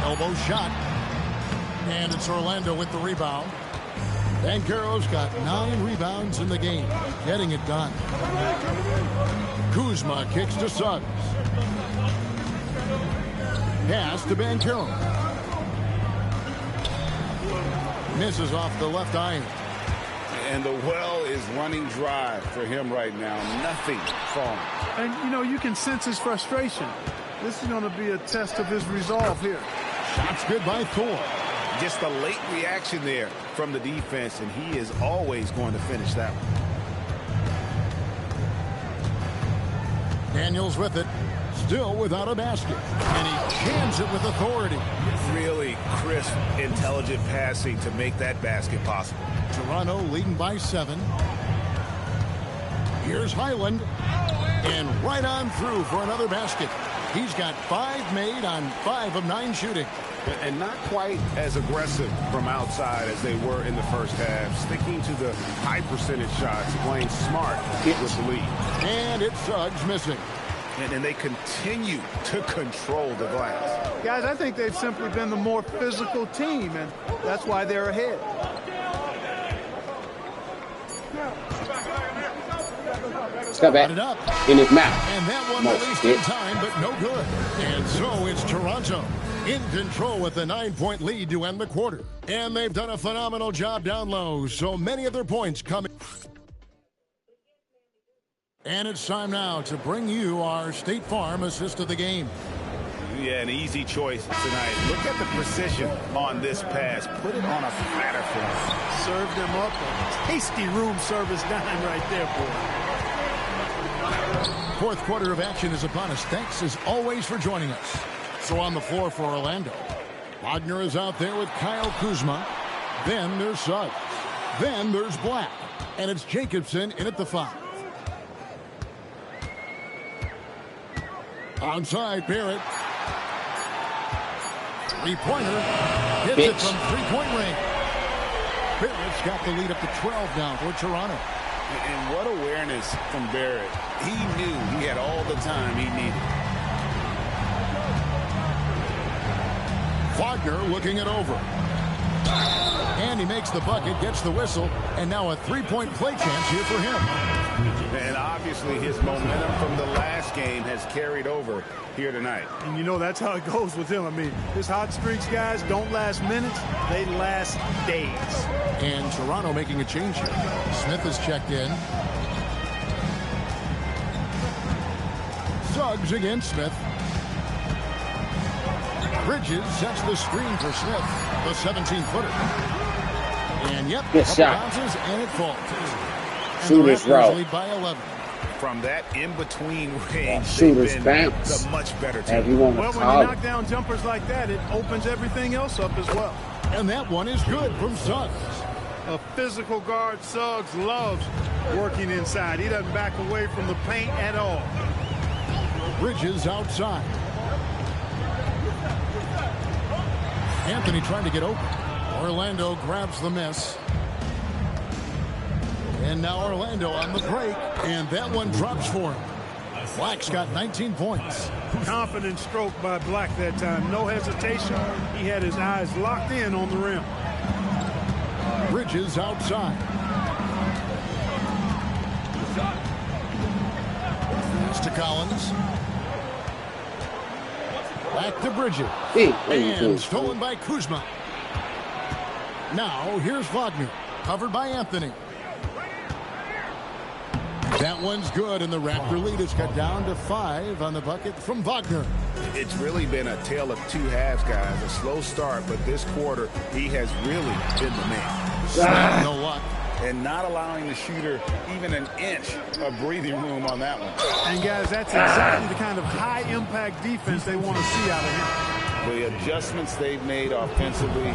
Elbow shot. And it's Orlando with the rebound. Banchero's got 9 rebounds in the game, getting it done. Kuzma kicks to Suggs. Pass to Banchero. Misses off the left iron. And the well is running dry for him right now. Nothing falling. And, you know, you can sense his frustration. This is going to be a test of his resolve here. Shots good by Thor. Just a late reaction there from the defense, and he is always going to finish that one. Daniels with it, still without a basket. And he jams it with authority. Really crisp, intelligent passing to make that basket possible. Toronto leading by 7. Here's Highland. And right on through for another basket. He's got 5 made on 5 of 9 shooting. And not quite as aggressive from outside as they were in the first half. Sticking to the high percentage shots, playing smart with the lead. And it's Suggs missing. And they continue to control the glass. Guys, I think they've simply been the more physical team, and that's why they're ahead. Step back in his mouth. And that one released in time, but no good. And so it's Toronto. In control with a 9-point lead to end the quarter. And they've done a phenomenal job down low, so many of their points coming. And it's time now to bring you our State Farm assist of the game. Yeah, an easy choice tonight. Look at the precision on this pass. Put it on a platter for him. Served him up a tasty room service dime right there, boy. Fourth quarter of action is upon us. Thanks as always for joining us. So on the floor for Orlando, Wagner is out there with Kyle Kuzma. Then there's Suggs. Then there's Black. And it's Jacobson in at the 5. Onside, Barrett. Three-pointer. Hits it from three-point range. Barrett's got the lead up to 12 now for Toronto. And what awareness from Barrett. He knew he had all the time he needed. Wagner looking it over. And he makes the bucket, gets the whistle, and now a three-point play chance here for him. And obviously his momentum from the last game has carried over here tonight. And you know that's how it goes with him. I mean, his hot streaks, guys, don't last minutes. They last days. And Toronto making a change here. Smith has checked in. Suggs against Smith. Bridges sets the screen for Smith, the 17-footer. And yep, good shot. Bounces and it falls. Shooters route. Lead by 11. From that in-between range, shooters bounce. the much better team. Well, when you knock down jumpers like that, it opens everything else up as well. And that one is good from Suggs. A physical guard, Suggs loves working inside. He doesn't back away from the paint at all. Bridges outside. Anthony trying to get open. Orlando grabs the miss. And now Orlando on the break. And that one drops for him. Black's got 19 points. Confident stroke by Black that time. No hesitation. He had his eyes locked in on the rim. Bridges outside. It's to Collins. Back to Bridges. And stolen by Kuzma. Now here's Wagner. Covered by Anthony. That one's good, and the Raptor lead is cut down to 5 on the bucket from Wagner. It's really been a tale of two halves, guys. A slow start, but this quarter, he has really been the man. No luck. And not allowing the shooter even an inch of breathing room on that one. And, guys, that's exactly the kind of high-impact defense they want to see out of him. The adjustments they've made offensively,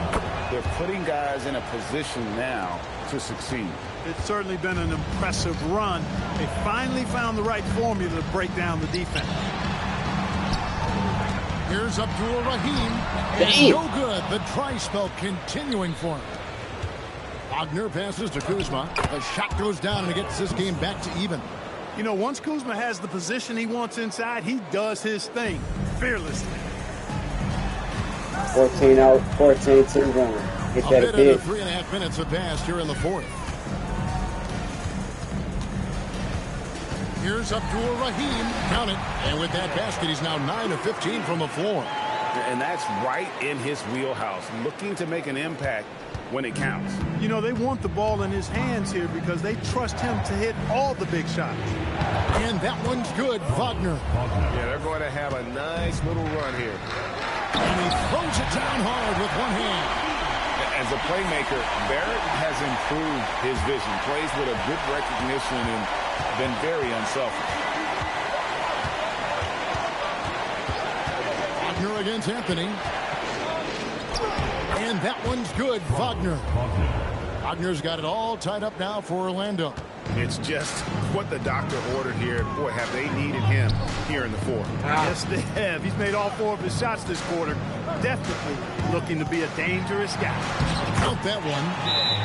they're putting guys in a position now to succeed. It's certainly been an impressive run. They finally found the right formula to break down the defense. Here's Abdul Rahim. And no good. The try spell continuing for him. Wagner passes to Kuzma. The shot goes down and it gets this game back to even. You know, once Kuzma has the position he wants inside, he does his thing fearlessly. 14 out, 14-2-1. Hit that a bit of 3.5 minutes have passed here in the fourth. Here's Abdul Rahim. Count it. And with that basket, he's now 9 of 15 from the floor. And that's right in his wheelhouse, looking to make an impact when it counts. You know, they want the ball in his hands here because they trust him to hit all the big shots. And that one's good, Wagner. Yeah, they're going to have a nice little run here. And he throws it down hard with one hand. As a playmaker, Barrett has improved his vision, plays with a good recognition and been very unselfish. Wagner against Anthony. And that one's good, Wagner. Wagner's got it all tied up now for Orlando. It's just what the doctor ordered here. Boy, have they needed him here in the fourth. Yes, they have. He's made all 4 of his shots this quarter. Definitely looking to be a dangerous guy. Count that one.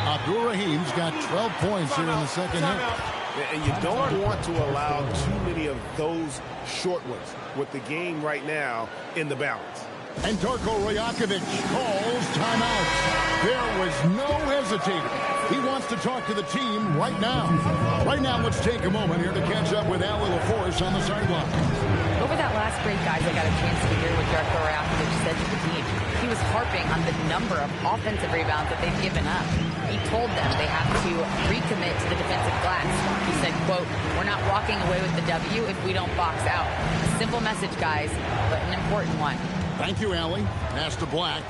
Abdul Rahim's got 12 points here in the second half. And you don't want to allow too many of those short ones with the game right now in the balance. And Darko Rajakovic calls timeout. There was no hesitating. He wants to talk to the team right now. Right now, let's take a moment here to catch up with Allie LaForce on the sideline. Over that last break, guys, I got a chance to hear what Darko Rajakovic said to the team. He was harping on the number of offensive rebounds that they've given up. He told them they have to recommit to the defensive glass. He said, quote, "We're not walking away with the W if we don't box out." A simple message, guys, but an important one. Thank you, Allie. Pass to Black.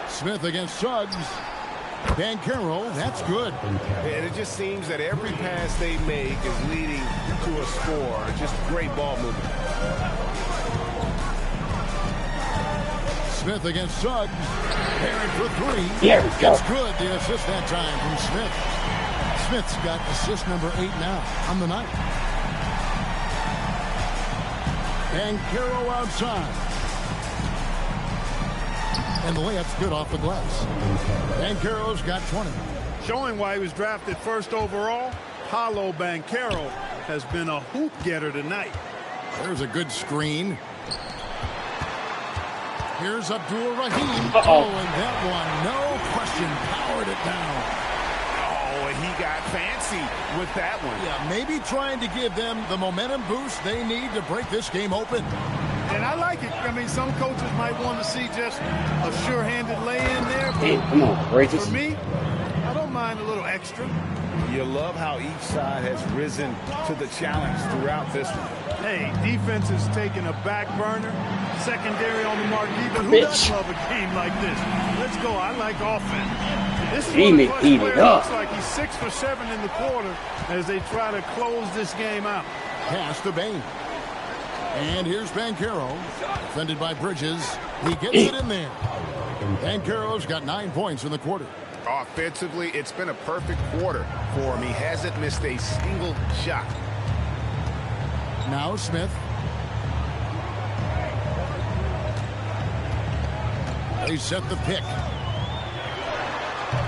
Smith against Suggs. Banchero, that's good. And it just seems that every pass they make is leading to a score. Just great ball movement. Smith against Suggs. Barrett for three. There we go. It's good. The assist that time from Smith. Smith's got assist number 8 now on the night. Banchero outside. And the layup's good off the glass. Banchero's got 20. Showing why he was drafted first overall, Paolo Banchero has been a hoop getter tonight. There's a good screen. Here's Abdul Rahim. Uh-oh. And that one, no question, powered it down. Oh, and he got fancy with that one. Yeah, maybe trying to give them the momentum boost they need to break this game open. And I like it. I mean, some coaches might want to see just a sure-handed lay-in there. Hey, come on, Bridges. For me, I don't mind a little extra. You love how each side has risen to the challenge throughout this one. Hey, defense is taking a back burner, secondary on the marquee, but who Bitch. doesn't love a game like this? Let's go. I like offense. This is Demon, one of the eat first it players up. looks like he's 6 for 7 in the quarter as they try to close this game out. Pass to Bain. And here's Banchero. Defended by Bridges. He gets it in there. Banchero's got 9 points in the quarter. Offensively, it's been a perfect quarter for him. He hasn't missed a single shot. Now Smith. They set the pick.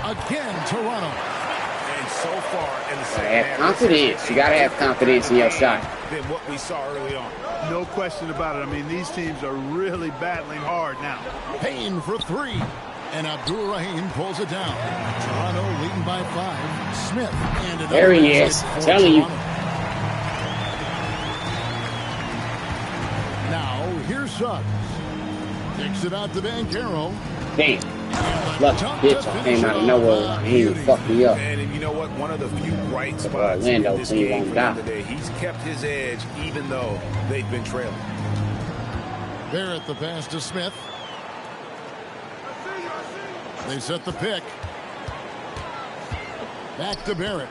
Again, Toronto. And so far in the second Have half, confidence. You gotta have confidence in your shot. than what we saw early on. No question about it. I mean, these teams are really battling hard now. Payne for 3. And Abdul Rahim pulls it down. Toronto leading by 5. Smith and another There he is. basket for Telling you. Toronto. Now here's Suggs. Kicks it out to Banchero. Damn. Lucky bitch, I came out of nowhere. He even fucked me up. And you know what? One of the few bright spots Orlando in this team game won't for die. them today. He's kept his edge even though they've been trailing. Barrett the pass to Smith. They set the pick. Back to Barrett.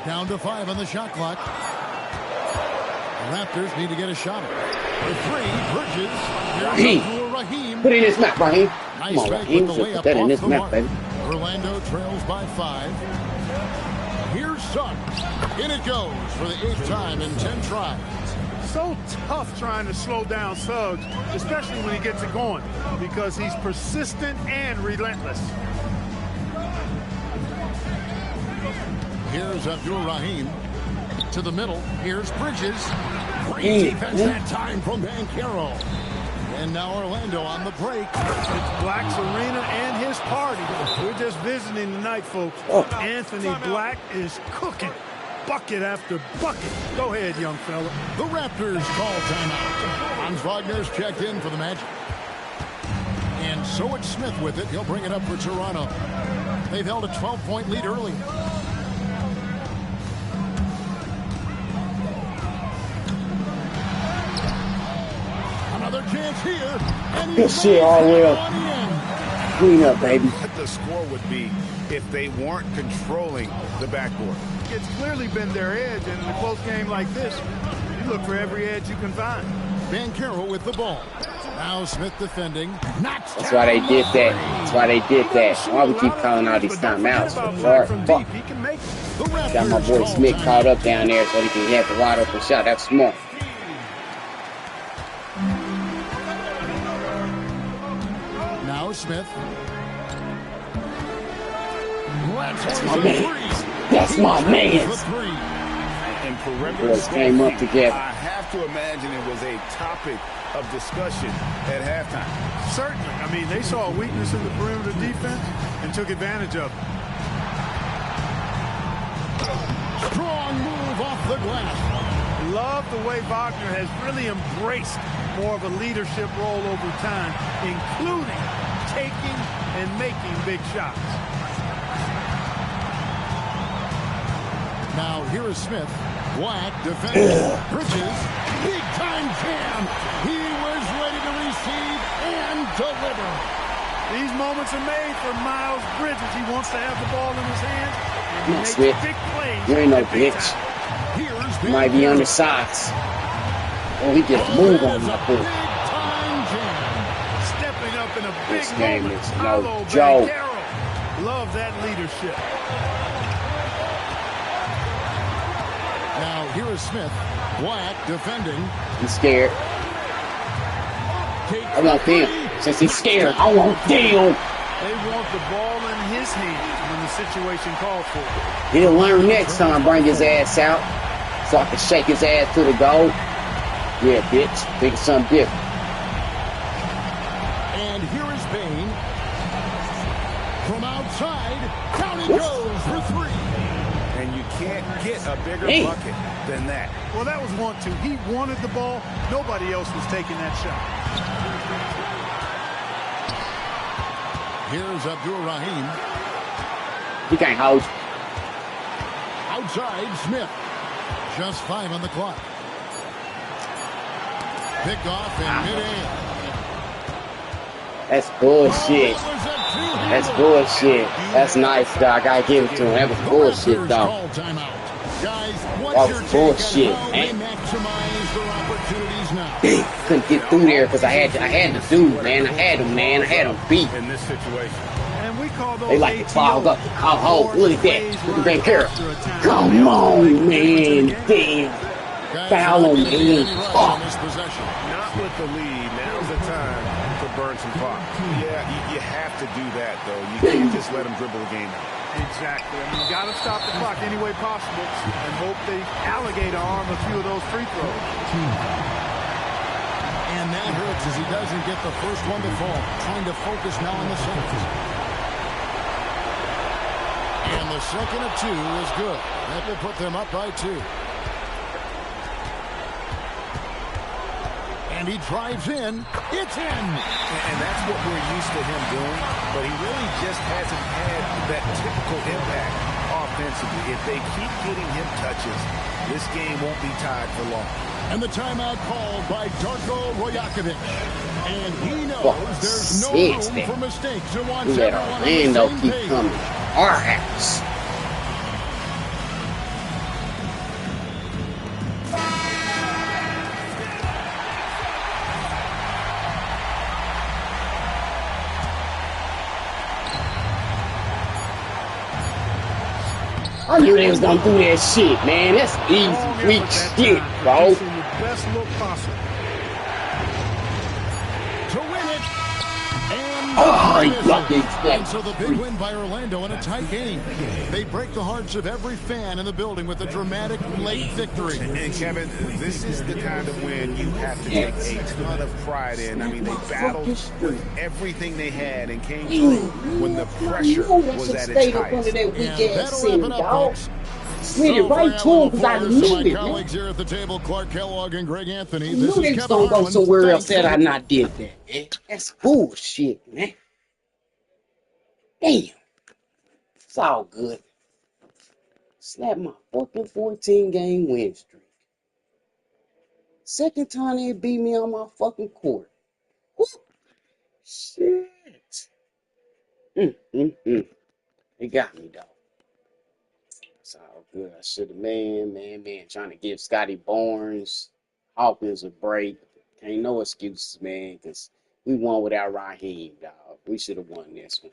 Down to 5 on the shot clock. The Raptors need to get a shot. For 3, Bridges. Raheem. Raheem. Put it in this map, Raheem. Nice Come on, fake Raheem. with the Just layup put that in off this the map, mark. baby. Orlando trails by 5. Here's Suggs. In it goes for the 8th time in 10 tries. So tough trying to slow down Suggs, especially when he gets it going, because he's persistent and relentless. Here's Abdul Rahim to the middle. Here's Bridges. Great defense that time from Banchero. And now Orlando on the break. It's Black's arena and his party. We're just visiting tonight, folks. Anthony Black is cooking. Bucket after bucket. Go ahead, young fella. The Raptors call timeout. Hans Wagner's checked in for the Magic. And so it's Smith with it. He'll bring it up for Toronto. They've held a 12-point lead early. Another chance here. And Good shit, all the way up. on the end. Clean up, baby. What the score would be if they weren't controlling the backboard. It's clearly been their edge, and in a close game like this, you look for every edge you can find. Banchero with the ball. Now Smith defending. Knocks That's why they down did that. Murray. That's why they did that. Why we keep calling out these timeouts? Hard fuck. He can make it. The Got my Raptors boy call Smith timeout. caught up down there so he can have the wide open shot. That's smart. Now Smith. That's my man. That's my man. For 3. And perimeter came up together. I have to imagine it was a topic of discussion at halftime. Certainly. I mean, they saw a weakness in the perimeter defense and took advantage of it. Strong move off the glass. Love the way Wagner has really embraced more of a leadership role over time, including taking and making big shots. Now here is Smith. Black defending. Bridges. Big time jam. He was ready to receive and deliver. These moments are made for Miles Bridges. He wants to have the ball in his hands. And he makes Smith. big plays. You ain't no bitch. You might be undersized. Oh, he gets move on that foot. Stepping up in a big This game moment. is no joke. Love that leadership. Now here is Smith. Black defending. He's scared. I want them. Since he's scared, I want them. They want the ball in his hands when the situation calls for it. He'll learn next time, bring his ass out so I can shake his ass to the goal. Yeah, bitch. Think of something different. And here is Bain. From outside, down he goes for three. And you can't get a bigger bucket than that. Well, that was 1-2. He wanted the ball. Nobody else was taking that shot. Here's Abdul-Rahim. He can't hold. Outside, Smith. Just 5 on the clock. Picked off in mid-air. That's bullshit. That's bullshit. That's nice, dog. I gotta give it to him. That was bullshit, dog. That was bullshit, man. Couldn't get through there because I had the dude, man. I had him, man. I had him beat. In this situation. And we call those they like to clog up the hole. Look at that. Look at that girl. Come on, man. Damn. Foul on me. Oh. Not with the lead. Now's the time to burn some clock. Yeah, you have to do that, though. You can't just let them dribble the game out. Exactly. I mean, you got to stop the clock any way possible and hope they alligator arm a few of those free throws. And that hurts as he doesn't get the first one to fall. Trying to focus now on the second. And the second of 2 is good. That will put them up by 2. And he drives in. It's in. And that's what we're used to him doing. But he really just hasn't had that typical impact offensively. If they keep getting him touches, this game won't be tied for long. And the timeout called by Darko Rojakovic. And he knows there's no room for mistakes. And wants everyone on the same page. Coming. Our house. I knew they was gonna do that shit, man. That's easy, weak shit, bro. Best look possible. To win it. And so the big win by Orlando in a tight game. They break the hearts of every fan in the building with a dramatic late victory. And Kevin, this is the kind of win you have to take a ton of pride in. I mean, they battled with everything they had and came through when the pressure was at its highest. That'll wrap it up, folks. Slid it right to him because I knew it, man. Colleagues here at the table, Clark Kellogg and Greg Anthony. I knew they was gonna go somewhere else that I not did that, man. That's bullshit, man. Damn. It's all good. Slap my fucking 14-game win streak. Second time they beat me on my fucking court. Woo. Shit. They got me, though. It's all good. I should have, man, trying to give Scotty Barnes, Hawkins a break. Ain't no excuses, man, because we won without Raheem, dog. We should have won this one.